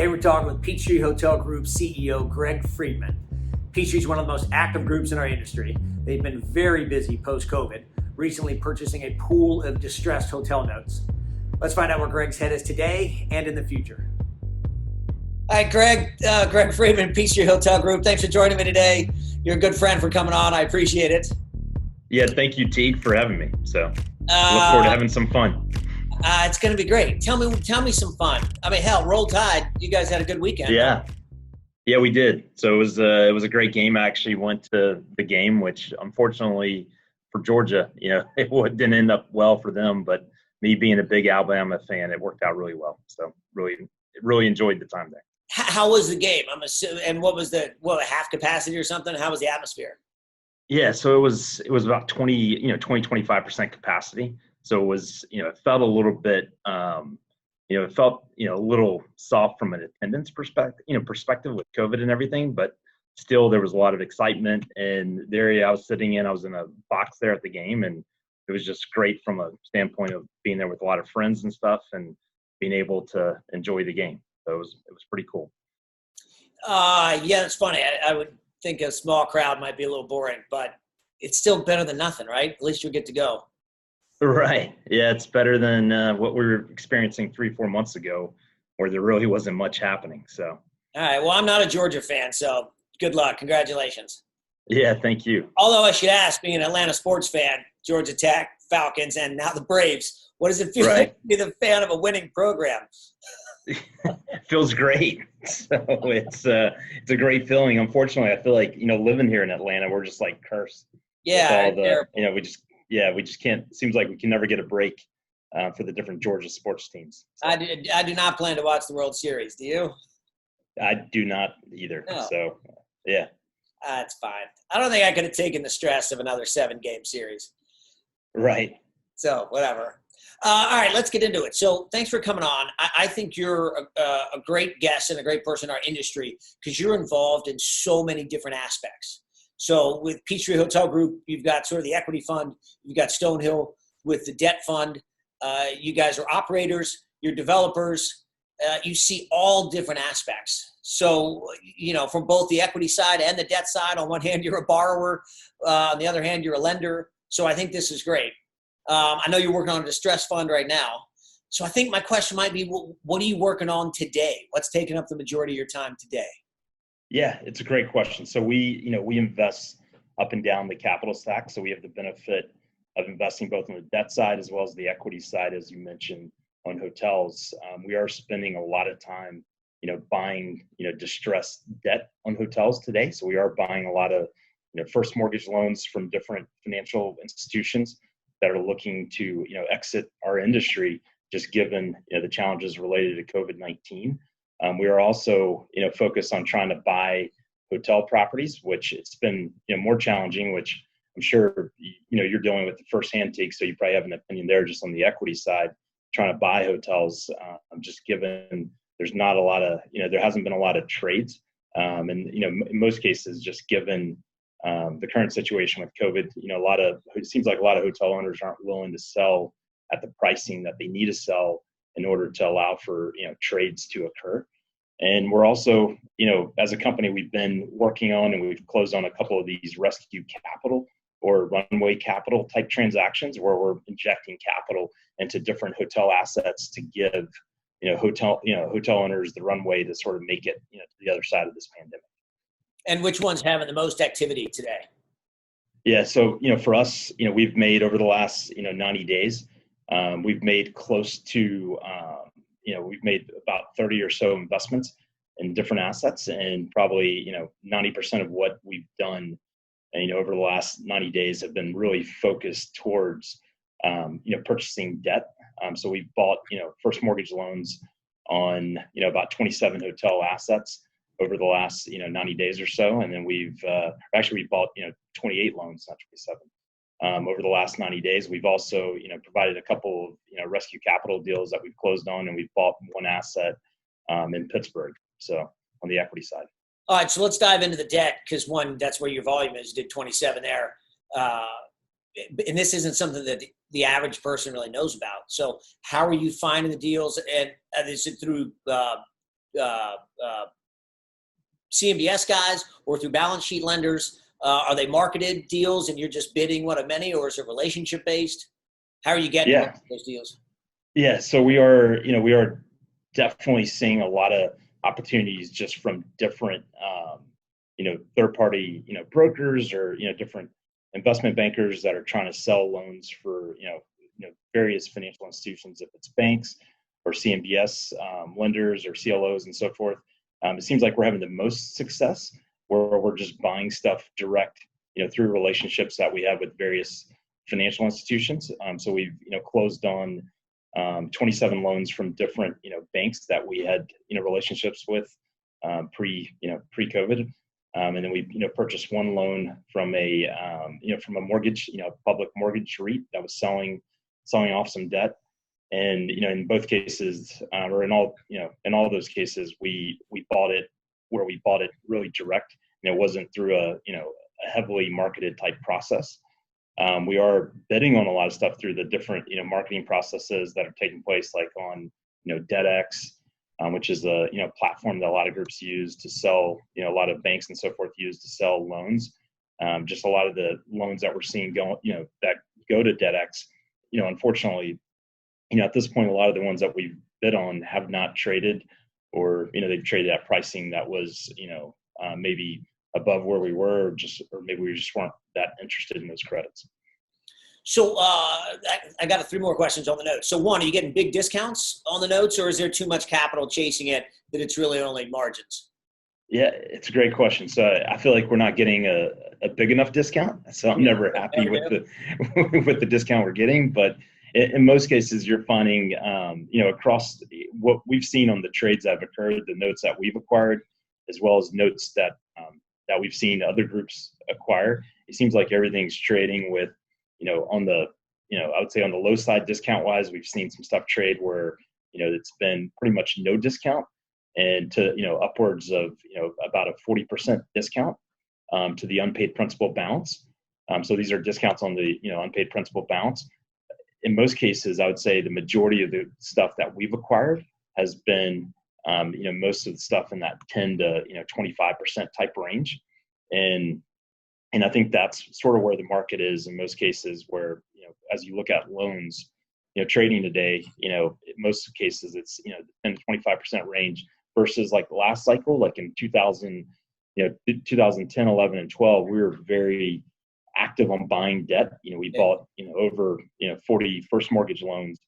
Today we're talking with Peachtree Hotel Group CEO Greg Friedman. Peachtree is one of the most active groups in our industry. They've been very busy post-COVID, recently purchasing a pool of distressed hotel notes. Let's find out where Greg's head is today and in the future. Hi, Greg. Greg Friedman, Peachtree Hotel Group. Thanks for joining me today. You're a good friend for coming on. I appreciate it. Yeah, thank you, Teague, for having me. So I look forward to having some fun. It's going to be great. Tell me some fun. I mean, hell, roll tide. You guys had a good weekend. Yeah. Yeah, we did. So it was a great game. I actually went to the game, which unfortunately for Georgia, it didn't end up well for them. But me being a big Alabama fan, it worked out really well. So really enjoyed the time there. How was the game? I'm assuming, and what was half capacity or something? How was the atmosphere? Yeah, so it was about 25% capacity. So it was, it felt a little bit, it felt, a little soft from an attendance perspective with COVID and everything, but still there was a lot of excitement. And the area I was sitting in, I was in a box there at the game, and it was just great from a standpoint of being there with a lot of friends and stuff and being able to enjoy the game. So it was pretty cool. Yeah, it's funny. I would think a small crowd might be a little boring, but it's still better than nothing, right? At least you'll get to go. Right. Yeah, it's better than what we were experiencing 3-4 months ago, where there really wasn't much happening. So. All right. Well, I'm not a Georgia fan, so good luck. Congratulations. Yeah, thank you. Although I should ask, being an Atlanta sports fan, Georgia Tech, Falcons, and now the Braves, what does it feel like to be the fan of a winning program? Feels great. So it's a great feeling. Unfortunately, I feel like, living here in Atlanta, we're just like cursed. Yeah. We just can't, seems like we can never get a break for the different Georgia sports teams. So. I do not plan to watch the World Series. Do you? I do not either. No. So, yeah. That's fine. I don't think I could have taken the stress of another 7-game series. Right. So, whatever. All right, let's get into it. So thanks for coming on. I think you're a great guest and a great person in our industry because you're involved in so many different aspects. So with Peachtree Hotel Group, you've got sort of the equity fund. You've got Stonehill with the debt fund. You guys are operators. You're developers. You see all different aspects. So, from both the equity side and the debt side, on one hand, you're a borrower. On the other hand, you're a lender. So I think this is great. I know you're working on a distress fund right now. So I think my question might be, what are you working on today? What's taking up the majority of your time today? Yeah, it's a great question. So we invest up and down the capital stack. So we have the benefit of investing both on the debt side as well as the equity side, as you mentioned, on hotels. We are spending a lot of time, buying, distressed debt on hotels today. So we are buying a lot of, first mortgage loans from different financial institutions that are looking to, exit our industry, just given, the challenges related to COVID-19. We are also, focused on trying to buy hotel properties, which it's been, more challenging, which I'm sure, you're dealing with the firsthand take. So you probably have an opinion there just on the equity side, trying to buy hotels, just given there's not a lot of, there hasn't been a lot of trades. And, in most cases, just given the current situation with COVID, it seems like a lot of hotel owners aren't willing to sell at the pricing that they need to sell in order to allow for, trades to occur. And we're also, as a company, we've been working on and we've closed on a couple of these rescue capital or runway capital type transactions where we're injecting capital into different hotel assets to give, hotel owners the runway to sort of make it, to the other side of this pandemic. And which one's having the most activity today? Yeah. So, for us, we've made over the last, 90 days, we've made close to, we've made about 30 or so investments in different assets, and probably, 90% of what we've done, over the last 90 days have been really focused towards, purchasing debt. So we've bought, first mortgage loans on, about 27 hotel assets over the last, 90 days or so. And then we bought, 28 loans, not 27, over the last 90 days. We've also, provided a couple of, rescue capital deals that we've closed on, and we've bought one asset in Pittsburgh. So on the equity side. All right. So let's dive into the debt because that's where your volume is. You did 27 there. And this isn't something that the average person really knows about. So how are you finding the deals? And is it through CMBS guys or through balance sheet lenders? Are they marketed deals and you're just bidding one of many, or is it relationship based? How are you getting Yeah. those deals? Yeah. So we are definitely seeing a lot of opportunities just from different, third party, brokers or, different investment bankers that are trying to sell loans for, various financial institutions, if it's banks or CMBS lenders or CLOs and so forth. It seems like we're having the most success where we're just buying stuff direct, through relationships that we have with various financial institutions. So we've, closed on 27 loans from different, banks that we had, relationships with pre-COVID. And then we, purchased one loan from from a mortgage, public mortgage REIT that was selling off some debt. And, in both cases, or in all of those cases, we bought it where we bought it really direct. It wasn't through a heavily marketed type process. We are bidding on a lot of stuff through the different, marketing processes that are taking place, like on, DebtX, which is a, platform that a lot of groups use to sell, a lot of banks and so forth use to sell loans. Just a lot of the loans that we're seeing that go to DebtX, unfortunately, at this point, a lot of the ones that we've bid on have not traded, or, they've traded at pricing that was, maybe above where we were, or maybe we just weren't that interested in those credits. So I got 3 more questions on the notes. So one, are you getting big discounts on the notes, or is there too much capital chasing it that it's really only margins? Yeah, it's a great question. So I feel like we're not getting a big enough discount. So I'm never happy with the discount we're getting. But in most cases, you're finding, across what we've seen on the trades that have occurred, the notes that we've acquired, as well as notes that we've seen other groups acquire, it seems like everything's trading with, on the, I would say on the low side discount wise, we've seen some stuff trade where, it's been pretty much no discount, and to, upwards of, about a 40% discount to the unpaid principal balance. So these are discounts on the, unpaid principal balance. In most cases, I would say the majority of the stuff that we've acquired has been, most of the stuff in that 10 to 25% type range, and I think that's sort of where the market is in most cases. Where, as you look at loans, trading today, in most cases it's, the 10 to 25% range, versus like the last cycle, like in 2010, 11, and 12, we were very active on buying debt. We bought, over, 40 first mortgage loans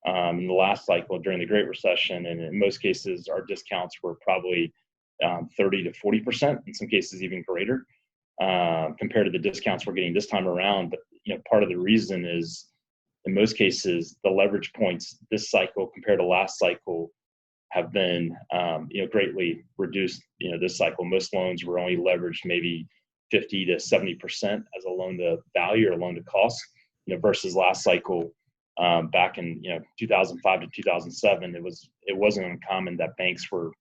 in the last cycle during the Great Recession. And in most cases, our discounts were probably 30 to 40%, in some cases even greater, compared to the discounts we're getting this time around. But, part of the reason is, in most cases, the leverage points this cycle compared to last cycle have been, greatly reduced. This cycle, most loans were only leveraged maybe 50 to 70% as a loan to value or loan to cost, versus last cycle, back in 2005 to 2007, it wasn't uncommon that banks were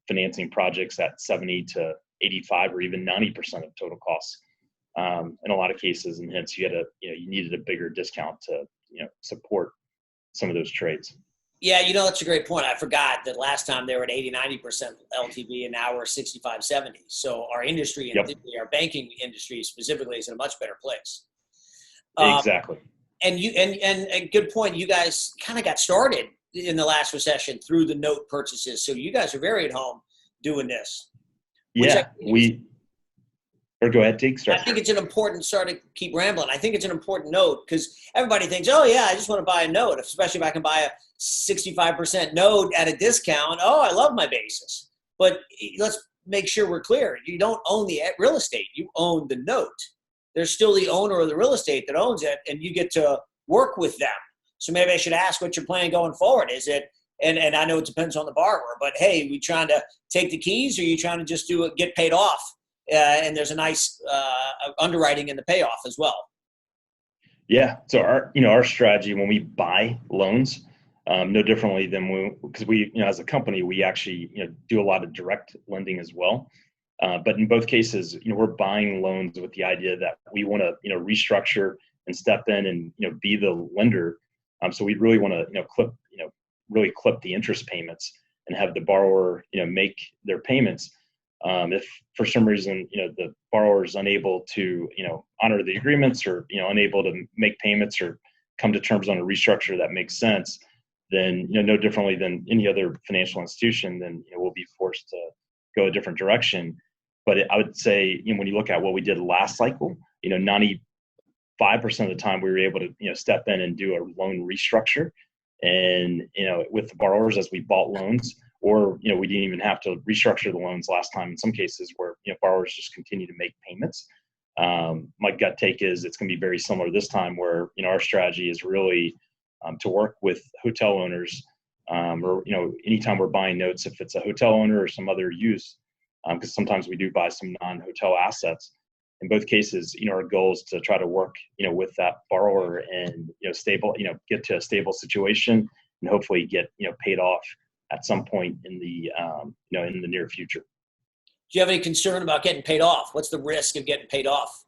financing projects at 70 to 85 or even 90% of total costs in a lot of cases, and hence you needed a bigger discount to support some of those trades. Yeah, that's a great point. I forgot that last time they were at 80-90% LTV, and now we're 65-70. So our industry, and our banking industry specifically, is in a much better place. Exactly. And and good point. You guys kind of got started in the last recession through the note purchases, so you guys are very at home doing this. Yeah, or go ahead, Teague. I think it's an important, sorry to keep rambling, I think it's an important note, because everybody thinks, oh yeah, I just want to buy a note, especially if I can buy a 65% note at a discount. Oh, I love my basis. But let's make sure we're clear. You don't own the real estate. You own the note. There's still the owner of the real estate that owns it, and you get to work with them. So maybe I should ask what your plan going forward. Is it, and I know it depends on the borrower, but hey, we trying to take the keys, or are you trying to just get paid off? And there's a nice underwriting in the payoff as well. Yeah. So our strategy when we buy loans, no differently than because we, as a company, we actually, do a lot of direct lending as well. But in both cases, we're buying loans with the idea that we want to, restructure and step in and, be the lender. So we really want to, really clip the interest payments. and have the borrower, make their payments. If for some reason, the borrower is unable to, honor the agreements, or, unable to make payments or come to terms on a restructure that makes sense, then, no differently than any other financial institution, then, we'll be forced to go a different direction. But I would say, when you look at what we did last cycle, 95% of the time we were able to, step in and do a loan restructure, and, with the borrowers as we bought loans, or, we didn't even have to restructure the loans last time in some cases where, borrowers just continue to make payments. My gut take is it's going to be very similar this time, where, our strategy is really to work with hotel owners, or, anytime we're buying notes, if it's a hotel owner or some other use, because sometimes we do buy some non-hotel assets. In both cases, our goal is to try to work, with that borrower and, stable, get to a stable situation, and hopefully get, paid off at some point in the, in the near future. Do you have any concern about getting paid off? What's the risk of getting paid off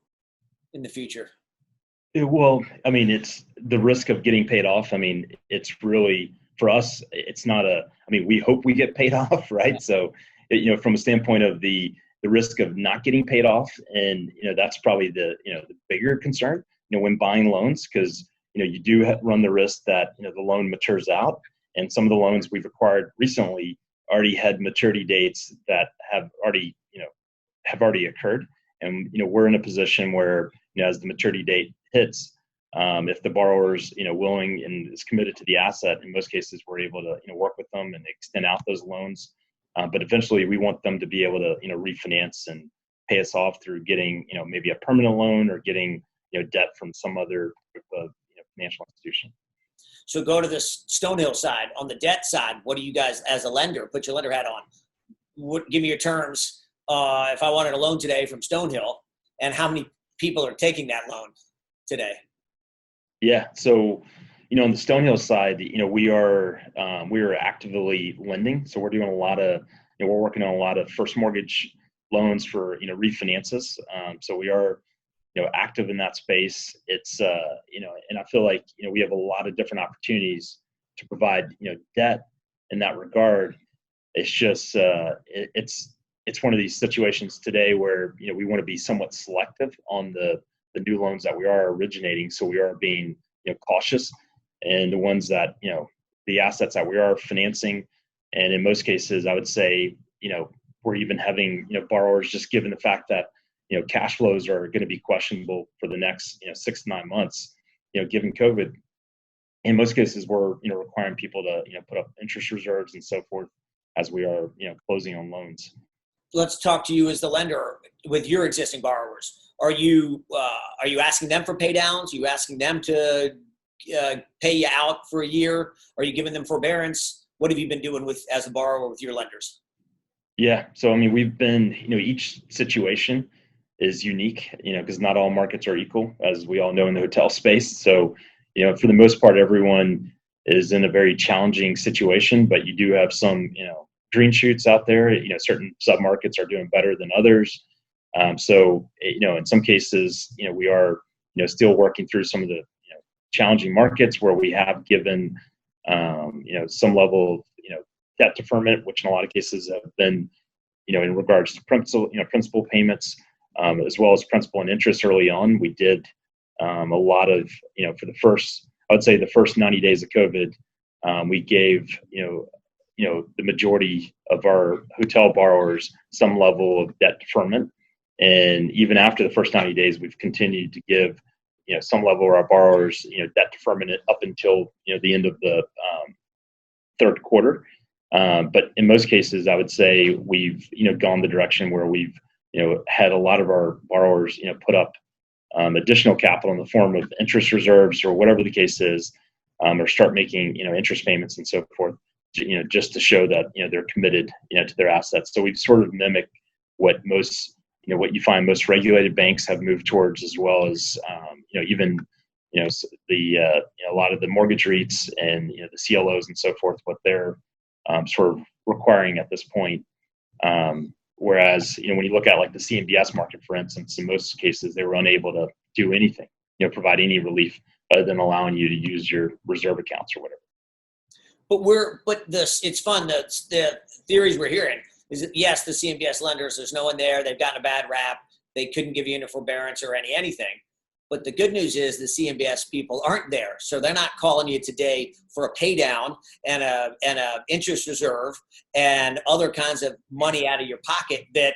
in the future? Well, I mean, it's the risk of getting paid off. I mean, it's really, for us, it's not we hope we get paid off, right? Yeah. So, from a standpoint of the risk of not getting paid off, and, that's probably the bigger concern, when buying loans, because, you do run the risk that, the loan matures out. And some of the loans we've acquired recently already had maturity dates that have already occurred. And, we're in a position where, as the maturity date hits, if the borrower's, willing and is committed to the asset, in most cases, we're able to, work with them and extend out those loans. But eventually we want them to be able to, refinance and pay us off through getting, maybe a permanent loan, or getting, debt from some other financial institution. So go to the Stonehill side. On the debt side, what do you guys, as a lender, put your lender hat on? Give me your terms. If I wanted a loan today from Stonehill, and how many people are taking that loan today? Yeah. So, on the Stonehill side, we are actively lending. So we're doing a lot of, we're working on a lot of first mortgage loans for, refinances. So we are, active in that space. It's, and I feel like, we have a lot of different opportunities to provide, debt in that regard. It's just, it's one of these situations today where, we want to be somewhat selective on the new loans that we are originating. So we are being, cautious, and the ones that, the assets that we are financing. And in most cases, I would say, we're even having, borrowers, just given the fact that, cash flows are going to be questionable for the next, 6 to 9 months, given COVID. In most cases, we're, requiring people to, put up interest reserves and so forth as we are, closing on loans. Let's talk to you as the lender with your existing borrowers. Are you asking them for pay downs? Are you asking them to pay you out for a year? Are you giving them forbearance? What have you been doing as a borrower with your lenders? Yeah. So, we've been, each situation is unique, because not all markets are equal, as we all know in the hotel space. So, for the most part, everyone is in a very challenging situation, but you do have some, green shoots out there. Certain submarkets are doing better than others. So, in some cases, we are, still working through some of the, challenging markets where we have given, some level of, debt deferment, which in a lot of cases have been, in regards to principal payments, as well as principal and interest early on. We did a lot of, for I would say the first 90 days of COVID, we gave, the majority of our hotel borrowers some level of debt deferment. And even after the first 90 days, we've continued to give, some level of our borrowers, debt deferment up until, the end of the third quarter. But in most cases, I would say we've, gone the direction where we've, had a lot of our borrowers, put up additional capital in the form of interest reserves or whatever the case is, or start making, interest payments and so forth, just to show that, they're committed, to their assets. So we've sort of mimicked what most, what you find most regulated banks have moved towards, as well as, even, a lot of the mortgage REITs and, the CLOs and so forth, what they're sort of requiring at this point. Whereas, when you look at like the CMBS market, for instance, in most cases, they were unable to do anything, provide any relief other than allowing you to use your reserve accounts or whatever. It's fun. The theories we're hearing is that, yes, the CMBS lenders, there's no one there. They've gotten a bad rap. They couldn't give you any forbearance or anything. But the good news is the CMBS people aren't there. So they're not calling you today for a pay down and a interest reserve and other kinds of money out of your pocket that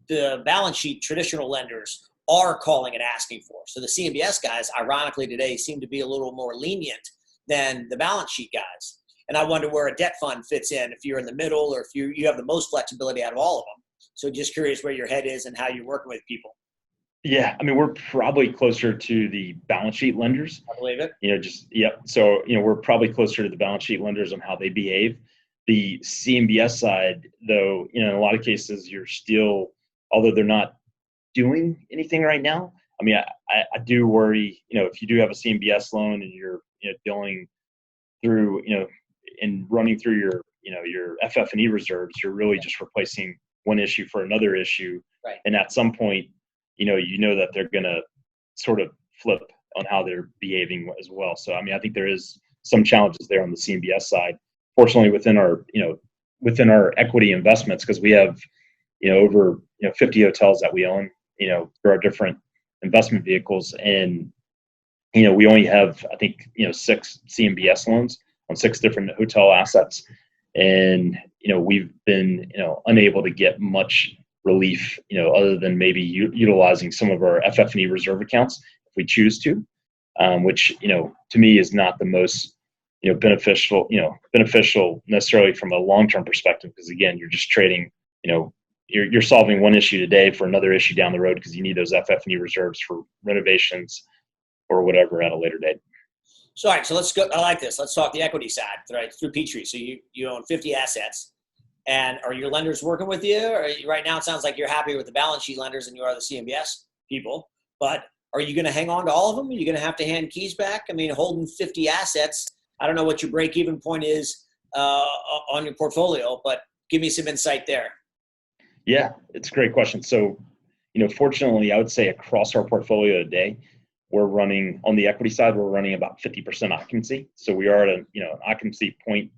the balance sheet traditional lenders are calling and asking for. So the CMBS guys, ironically today, seem to be a little more lenient than the balance sheet guys. And I wonder where a debt fund fits in, if you're in the middle or if you have the most flexibility out of all of them. So just curious where your head is and how you're working with people. Yeah, I mean, we're probably closer to the balance sheet lenders. I believe it. Yep. So, we're probably closer to the balance sheet lenders on how they behave. The CMBS side, though, in a lot of cases, you're still, although they're not doing anything right now. I mean, I do worry, if you do have a CMBS loan and you're, dealing through, and running through your FF&E reserves, you're really just replacing one issue for another issue. Right. And at some point, that they're going to sort of flip on how they're behaving as well. So, I mean, I think there is some challenges there on the CMBS side. Fortunately, within our equity investments, because we have, over 50 hotels that we own, through our different investment vehicles, and we only have, I think, 6 CMBS loans on 6 different hotel assets, and we've been unable to get much relief, other than maybe utilizing some of our FF&E reserve accounts if we choose to, which to me is not the most beneficial necessarily from a long-term perspective, because again, you're just trading, you're solving one issue today for another issue down the road, because you need those FF&E reserves for renovations or whatever at a later date. So, all right, so let's go. I like this. Let's talk the equity side, right? Through Peachtree. So you own 50 assets. And are your lenders working with you? Or right now, it sounds like you're happier with the balance sheet lenders than you are the CMBS people. But are you going to hang on to all of them? Are you going to have to hand keys back? I mean, holding 50 assets, I don't know what your break-even point is on your portfolio, but give me some insight there. Yeah, it's a great question. So, fortunately, I would say across our portfolio today, we're running on the equity side, we're running about 50% occupancy. So we are at an occupancy point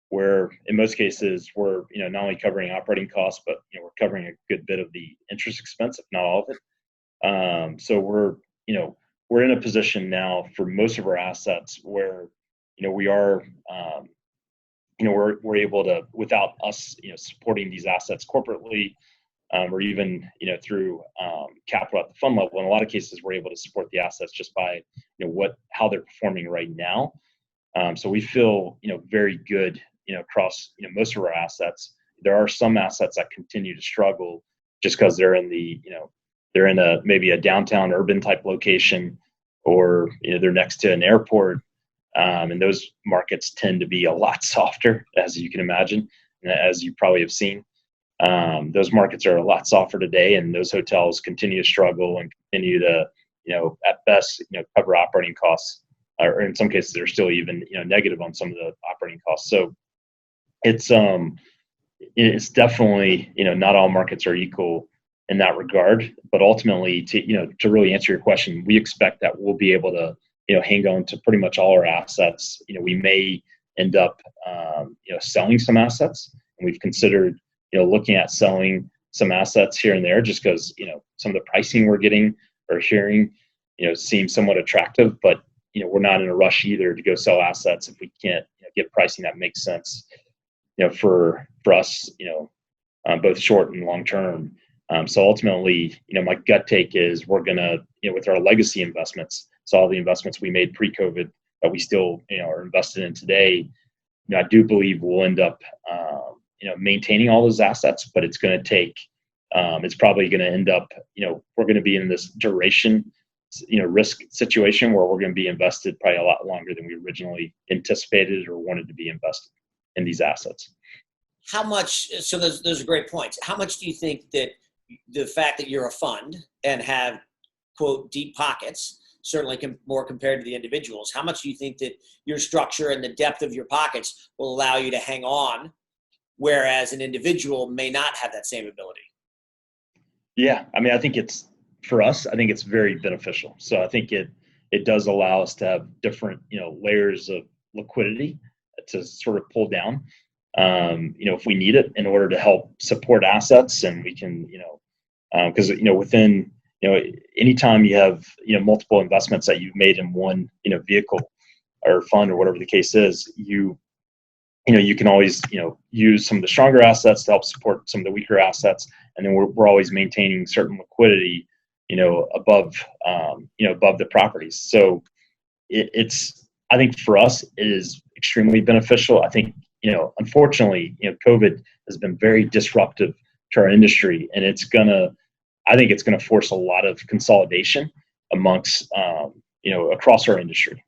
where in most cases we're not only covering operating costs, but we're covering a good bit of the interest expense, if not all of it. So we're in a position now for most of our assets where we are we're able to, without us supporting these assets corporately, or even through capital at the fund level. In a lot of cases, we're able to support the assets just by how they're performing right now. So we feel very good across most of our assets. There are some assets that continue to struggle just because they're in maybe a downtown urban type location, or they're next to an airport, and those markets tend to be a lot softer, as you can imagine, as you probably have seen. Those markets are a lot softer today, and those hotels continue to struggle and continue to at best cover operating costs, or in some cases they're still even negative on some of the operating costs. So it's definitely not all markets are equal in that regard, but ultimately to really answer your question, we expect that we'll be able to hang on to pretty much all our assets. We may end up selling some assets, and we've considered looking at selling some assets here and there, just because some of the pricing we're getting or hearing seems somewhat attractive, but we're not in a rush either to go sell assets if we can't get pricing that makes sense for us both short and long term. So ultimately my gut take is we're gonna with our legacy investments, so all the investments we made pre-COVID that we still are invested in today, I do believe we'll end up maintaining all those assets, but it's going to take it's probably going to end up we're going to be in this duration risk situation where we're going to be invested probably a lot longer than we originally anticipated or wanted to be invested in these assets. How much, so those are great points. How much do you think that the fact that you're a fund and have, quote, deep pockets, certainly more compared to the individuals, how much do you think that your structure and the depth of your pockets will allow you to hang on, whereas an individual may not have that same ability? Yeah, I mean, I think for us, I think it's very beneficial. So I think it does allow us to have different layers of liquidity to sort of pull down, if we need it in order to help support assets, and we can, because within, anytime you have multiple investments that you've made in one vehicle or fund or whatever the case is, you can always use some of the stronger assets to help support some of the weaker assets, and then we're always maintaining certain liquidity above above the properties. So it's, I think for us it is extremely beneficial. I think unfortunately COVID has been very disruptive to our industry, and I think it's gonna force a lot of consolidation amongst across our industry.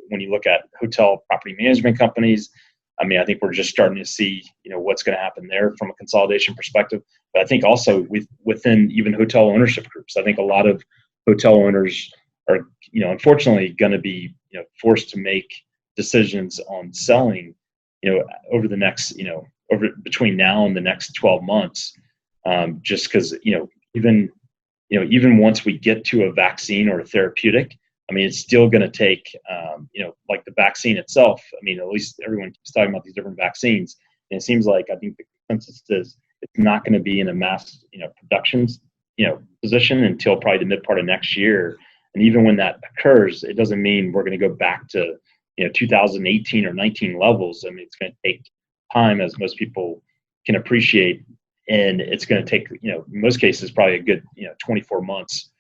When you look at hotel property management companies, I mean, I think we're just starting to see, what's going to happen there from a consolidation perspective. But I think also within even hotel ownership groups, I think a lot of hotel owners are, unfortunately going to be, forced to make decisions on selling, over the next, over between now and the next 12 months, just because, even once we get to a vaccine or a therapeutic, I mean, it's still going to take, like the vaccine itself. I mean, at least everyone keeps talking about these different vaccines. And it seems like, I think the consensus is it's not going to be in a mass, productions, position until probably the mid part of next year. And even when that occurs, it doesn't mean we're going to go back to, 2018 or 19 levels. I mean, it's going to take time, as most people can appreciate. And it's going to take, in most cases, probably a good, 24 months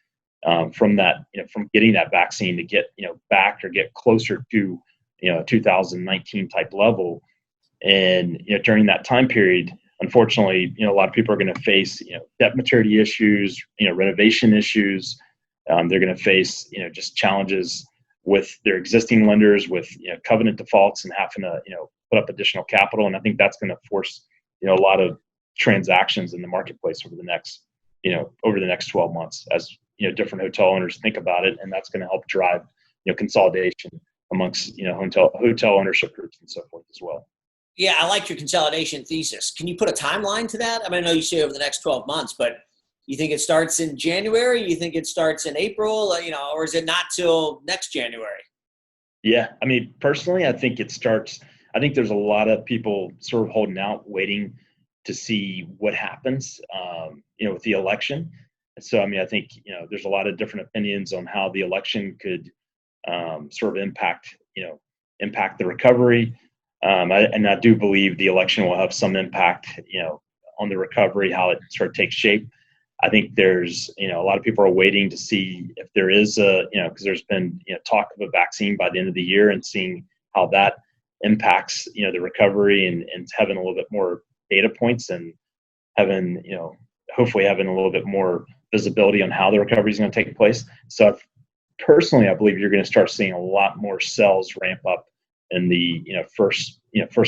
from that, from getting that vaccine to get, back or get closer to, 2019 type level. And, during that time period, unfortunately, a lot of people are going to face, debt maturity issues, renovation issues. They're going to face, just challenges with their existing lenders, with, covenant defaults, and having to, put up additional capital. And I think that's going to force, a lot of transactions in the marketplace over the next 12 months, as different hotel owners think about it, and that's going to help drive consolidation amongst hotel ownership groups and so forth as well. Yeah, I like your consolidation thesis. Can you put a timeline to that? I mean, I know you say over the next 12 months, but you think it starts in January? You think it starts in April? Or is it not till next January? Yeah, I mean, personally, I think it starts. I think there's a lot of people sort of holding out, waiting to see what happens, with the election. So, I mean, I think, there's a lot of different opinions on how the election could sort of impact the recovery. And I do believe the election will have some impact, on the recovery, how it sort of takes shape. I think there's, a lot of people are waiting to see if there is because there's been, talk of a vaccine by the end of the year, and seeing how that impacts, the recovery, and having a little bit more data points, and having, hopefully having a little bit more visibility on how the recovery is going to take place. So personally, I believe you're going to start seeing a lot more sales ramp up in the, first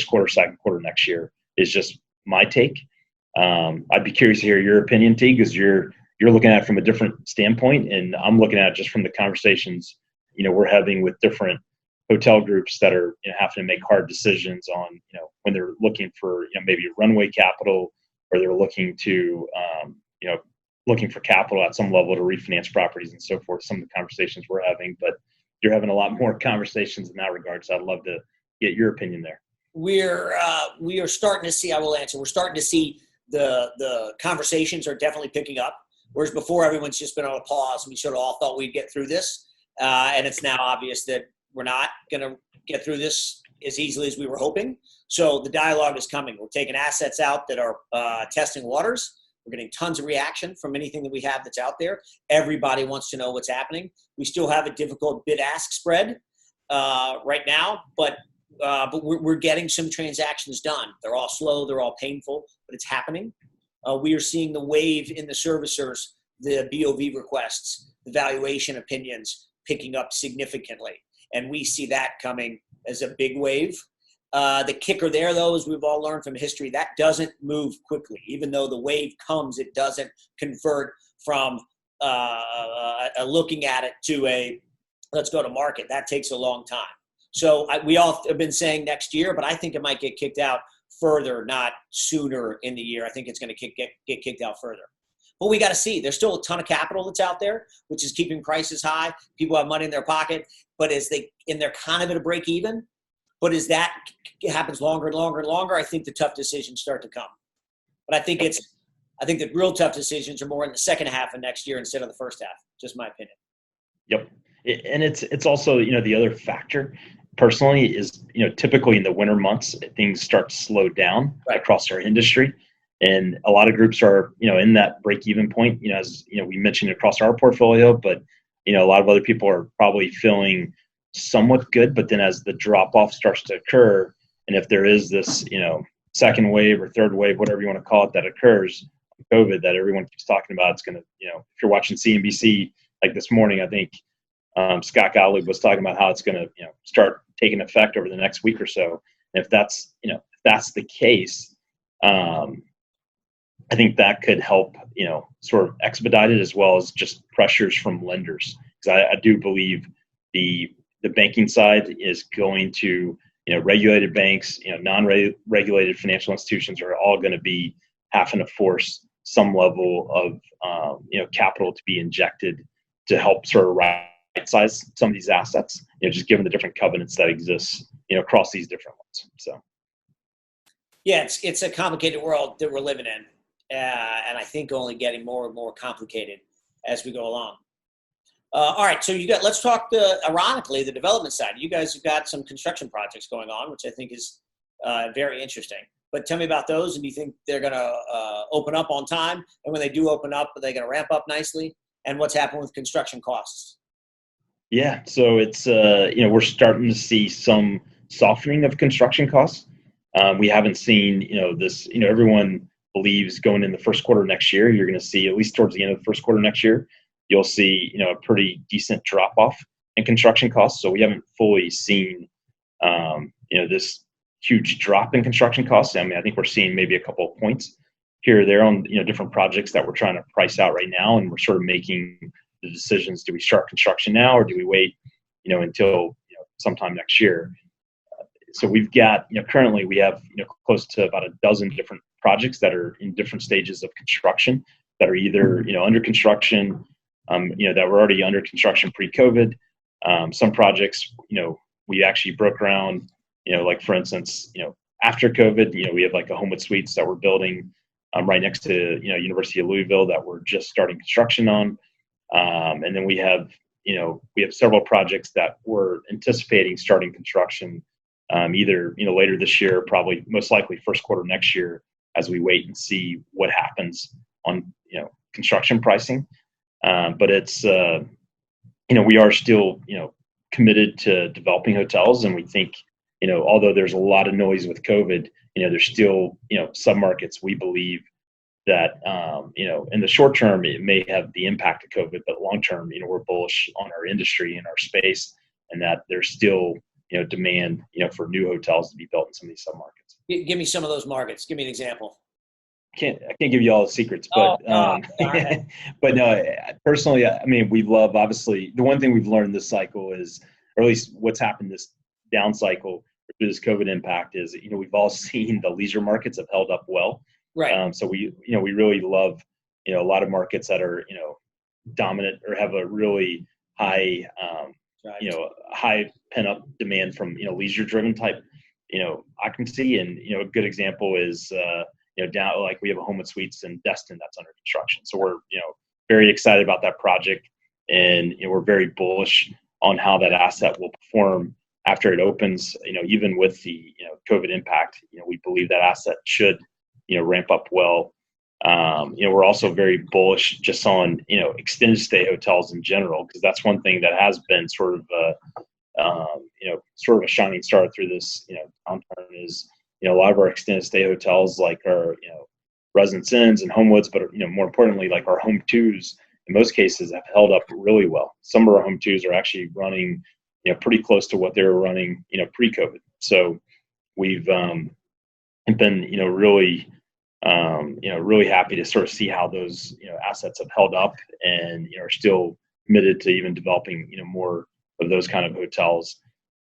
quarter, second quarter next year, is just my take. I'd be curious to hear your opinion, Teague, because you're looking at it from a different standpoint, and I'm looking at it just from the conversations, we're having with different hotel groups that are having to make hard decisions on, when they're looking for, maybe runway capital, or they're looking to, looking for capital at some level to refinance properties and so forth. Some of the conversations we're having, but you're having a lot more conversations in that regard. So I'd love to get your opinion there. We are starting to see, I will answer, we're starting to see the conversations are definitely picking up. Whereas before, everyone's just been on a pause, and we sort of all thought we'd get through this. And it's now obvious that we're not going to get through this as easily as we were hoping. So the dialogue is coming. We're taking assets out that are testing waters. We're getting tons of reaction from anything that we have that's out there. Everybody wants to know what's happening. We still have a difficult bid-ask spread right now, but we're getting some transactions done. They're all slow, they're all painful, but it's happening. We are seeing the wave in the servicers, the BOV requests, the valuation opinions picking up significantly. And we see that coming as a big wave. The kicker there, though, as we've all learned from history, that doesn't move quickly. Even though the wave comes, it doesn't convert from looking at it to a let's go to market. That takes a long time. So we all have been saying next year, but I think it might get kicked out further, not sooner in the year. I think it's going to get kicked out further. But we got to see. There's still a ton of capital that's out there, which is keeping prices high. People have money in their pocket, but they're kind of at a break even. But as that happens longer and longer and longer, I think the tough decisions start to come. But I think the real tough decisions are more in the second half of next year instead of the first half. Just my opinion. Yep. And it's also, the other factor personally is, typically in the winter months, things start to slow down across our industry. And a lot of groups are, in that break-even point, as, we mentioned across our portfolio, but, a lot of other people are probably feeling somewhat good. But then as the drop-off starts to occur, and if there is this, second wave or third wave, whatever you want to call it, that occurs, COVID, that everyone keeps talking about, it's going to, if you're watching CNBC, like this morning, I think Scott Gottlieb was talking about how it's going to, start taking effect over the next week or so. And if that's the case, I think that could help, sort of expedite it, as well as just pressures from lenders. Because I do believe the banking side is going to, regulated banks, non-regulated financial institutions are all going to be having to force some level of, capital to be injected to help sort of right-size some of these assets, just given the different covenants that exist, across these different ones. So. Yeah, it's a complicated world that we're living in. And I think only getting more and more complicated as we go along. All right, so let's talk ironically, the development side. You guys have got some construction projects going on, which I think is very interesting. But tell me about those, and do you think they're going to open up on time? And when they do open up, are they going to ramp up nicely? And what's happened with construction costs? Yeah, so it's, we're starting to see some softening of construction costs. We haven't seen, this, everyone believes going in the first quarter next year, you're going to see, at least towards the end of the first quarter next year, you'll see, a pretty decent drop off in construction costs. So we haven't fully seen, this huge drop in construction costs. I mean, I think we're seeing maybe a couple of points here or there on, different projects that we're trying to price out right now. And we're sort of making the decisions. Do we start construction now, or do we wait, until, sometime next year? So we've got, currently we have, close to about a dozen different projects that are in different stages of construction that are either, under construction, that were already under construction pre-COVID. Some projects, we actually broke ground, like for instance, after COVID, we have like a Homewood Suites that we're building right next to, University of Louisville that we're just starting construction on. And then we have several projects that we're anticipating starting construction either, later this year, probably most likely first quarter next year, as we wait and see what happens on, construction pricing. But it's, we are still, committed to developing hotels. And we think, although there's a lot of noise with COVID, there's still, submarkets we believe that, in the short term, it may have the impact of COVID, but long term, we're bullish on our industry and our space, and that there's still, demand, for new hotels to be built in some of these submarkets. Give me some of those markets. Give me an example. I can't give you all the secrets, but but no, personally, I mean, we love, obviously, the one thing we've learned this cycle is, or at least what's happened this down cycle through this COVID impact is, we've all seen the leisure markets have held up well. Right. So we really love, a lot of markets that are, dominant or have a really high, high pent up demand from, leisure driven type, occupancy. And, a good example is, down, like we have a Homewood Suites in Destin that's under construction. So we're, very excited about that project, and we're very bullish on how that asset will perform after it opens. Even with the, COVID impact, we believe that asset should, ramp up well. We're also very bullish just on, extended stay hotels in general, because that's one thing that has been sort of a shining star through this, downturn is, a lot of our extended stay hotels, like our, Residence Inns and Homewoods, but, more importantly, like our Home Twos, in most cases have held up really well. Some of our Home Twos are actually running, pretty close to what they were running, pre-COVID. So we've been, really, really happy to sort of see how those, assets have held up, and, are still committed to even developing, more of those kind of hotels.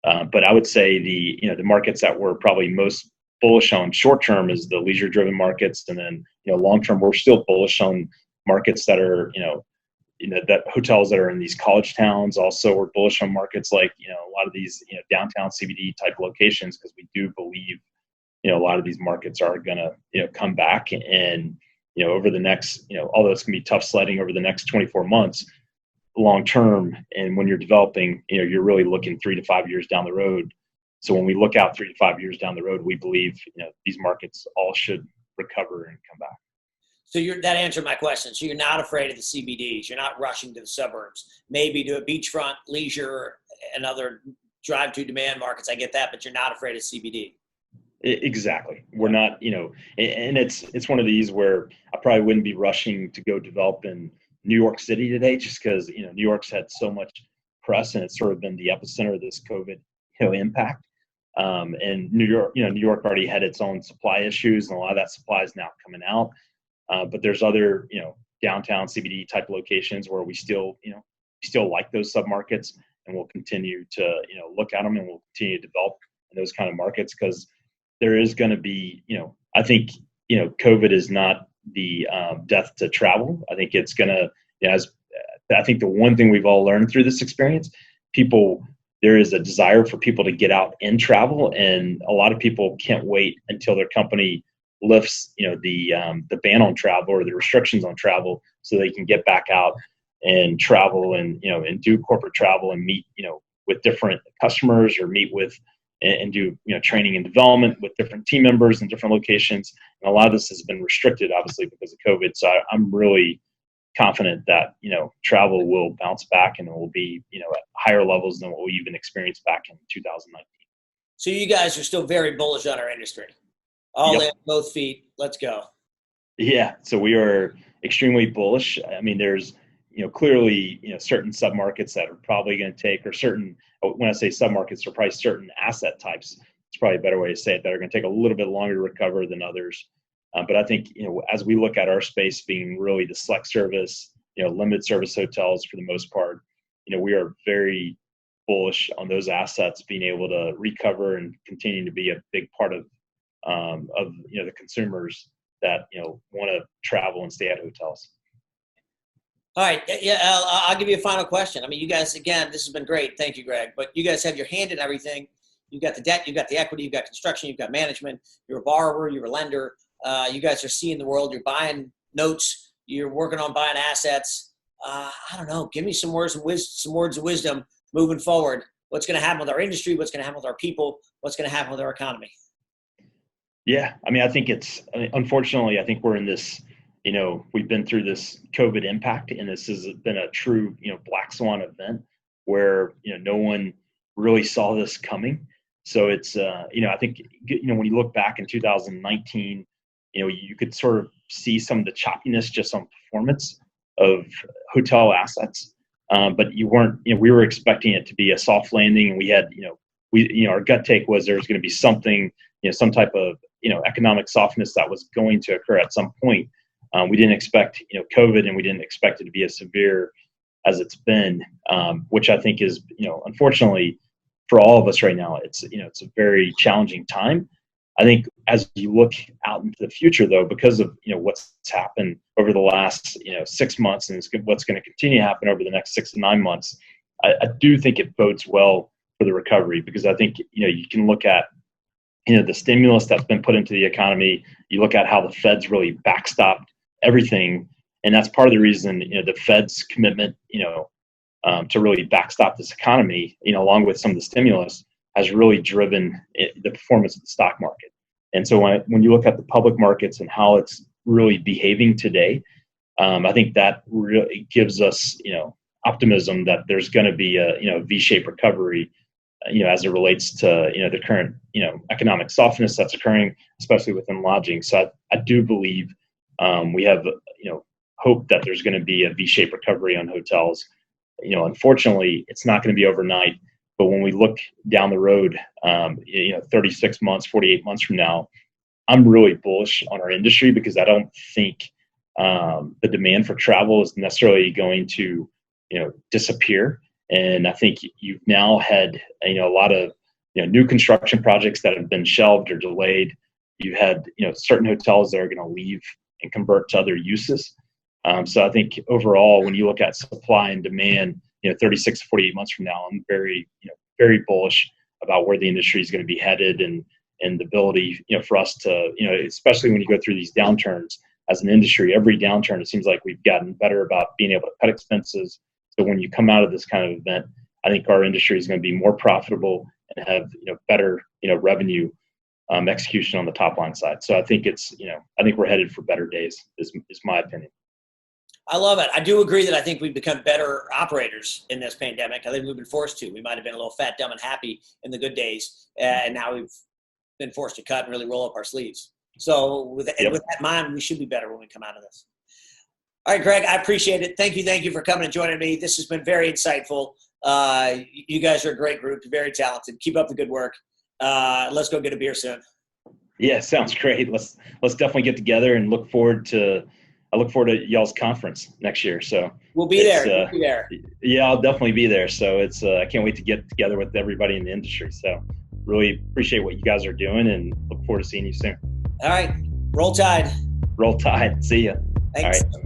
But I would say the markets that we're probably most bullish on short term is the leisure driven markets. And then, long term, we're still bullish on markets that are, that hotels that are in these college towns. Also, we're bullish on markets like, a lot of these, downtown CBD type locations, because we do believe, a lot of these markets are going to, come back. And, over the next, although it's going to be tough sledding over the next 24 months, long term. And when you're developing, you're really looking 3 to 5 years down the road. So when we look out 3 to 5 years down the road, we believe, these markets all should recover and come back. So that answered my question. So you're not afraid of the CBDs. You're not rushing to the suburbs, maybe to a beachfront, leisure, and other drive-to demand markets. I get that, but you're not afraid of CBD. Exactly. We're not, and it's one of these where I probably wouldn't be rushing to go develop in New York City today, just because, New York's had so much press and it's sort of been the epicenter of this COVID, impact. And New York already had its own supply issues, and a lot of that supply is now coming out. But there's other, downtown CBD type locations where we still like those submarkets, and we'll continue to, look at them, and we'll continue to develop in those kind of markets, because there is going to be, I think, COVID is not the death to travel. I think it's going to, I think the one thing we've all learned through this experience, there is a desire for people to get out and travel, and a lot of people can't wait until their company lifts, the ban on travel or the restrictions on travel, so they can get back out and travel and, and do corporate travel and meet, with different customers, or meet with and do, training and development with different team members in different locations. And a lot of this has been restricted, obviously, because of COVID. So I'm really confident that, travel will bounce back, and it will be, at higher levels than what we even experienced back in 2019. So you guys are still very bullish on our industry. All in, both feet. Let's go. Yeah. So we are extremely bullish. I mean, there's, clearly, certain submarkets that are probably going to take, or certain, when I say submarkets, are probably certain asset types. It's probably a better way to say it, that are going to take a little bit longer to recover than others. But I think, as we look at our space being really the select service, limited service hotels for the most part, we are very bullish on those assets being able to recover and continue to be a big part of the consumers that, want to travel and stay at hotels. All right. Yeah, I'll give you a final question. I mean, you guys, again, this has been great. Thank you, Greg. But you guys have your hand in everything. You've got the debt, you've got the equity, you've got construction, you've got management. You're a borrower, you're a lender. You guys are seeing the world. You're buying notes. You're working on buying assets. I don't know. Give me some words of wisdom moving forward. What's going to happen with our industry? What's going to happen with our people? What's going to happen with our economy? Yeah, I mean, I think unfortunately, I think we're in this, we've been through this COVID impact, and this has been a true, black swan event where, no one really saw this coming. So it's, I think, when you look back in 2019, you could sort of see some of the choppiness just on performance of hotel assets. But you weren't, we were expecting it to be a soft landing, and we had, our gut take was there was going to be something, some type of, economic softness that was going to occur at some point. We didn't expect, COVID, and we didn't expect it to be as severe as it's been, which I think is, unfortunately for all of us right now, it's a very challenging time. I think as you look out into the future, though, because of, what's happened over the last, 6 months, and what's going to continue to happen over the next 6 to 9 months, I do think it bodes well for the recovery, because I think, you can look at, the stimulus that's been put into the economy. You look at how the Fed's really backstopped everything. And that's part of the reason, the Fed's commitment, to really backstop this economy, along with some of the stimulus, has really driven the performance of the stock market. And so when you look at the public markets and how it's really behaving today, I think that really gives us, optimism that there's going to be a V-shaped recovery, as it relates to, the current, economic softness that's occurring, especially within lodging. So I do believe we have, hope that there's going to be a V-shaped recovery on hotels. Unfortunately, it's not going to be overnight. But when we look down the road, 36 months, 48 months from now, I'm really bullish on our industry, because I don't think the demand for travel is necessarily going to, disappear. And I think you've now had, a lot of, new construction projects that have been shelved or delayed. You've had, certain hotels that are going to leave and convert to other uses. So I think overall, when you look at supply and demand, 36 to 48 months from now, I'm very, very bullish about where the industry is going to be headed, and the ability, for us to, especially when you go through these downturns as an industry, every downturn, it seems like we've gotten better about being able to cut expenses. So when you come out of this kind of event, I think our industry is going to be more profitable and have, better, revenue execution on the top line side. So I think I think we're headed for better days is my opinion. I love it. I do agree that I think we've become better operators in this pandemic. I think we've been forced to. We might have been a little fat, dumb, and happy in the good days, and now we've been forced to cut and really roll up our sleeves. So with that in mind, we should be better when we come out of this. All right, Greg, I appreciate it. Thank you for coming and joining me. This has been very insightful. You guys are a great group, very talented. Keep up the good work. Let's go get a beer soon. Yeah, sounds great. Let's definitely get together and look forward to y'all's conference next year. So we'll be there. We'll be there. Yeah, I'll definitely be there. So I can't wait to get together with everybody in the industry. So really appreciate what you guys are doing and look forward to seeing you soon. All right. Roll Tide. Roll Tide. See ya. Thanks. All right.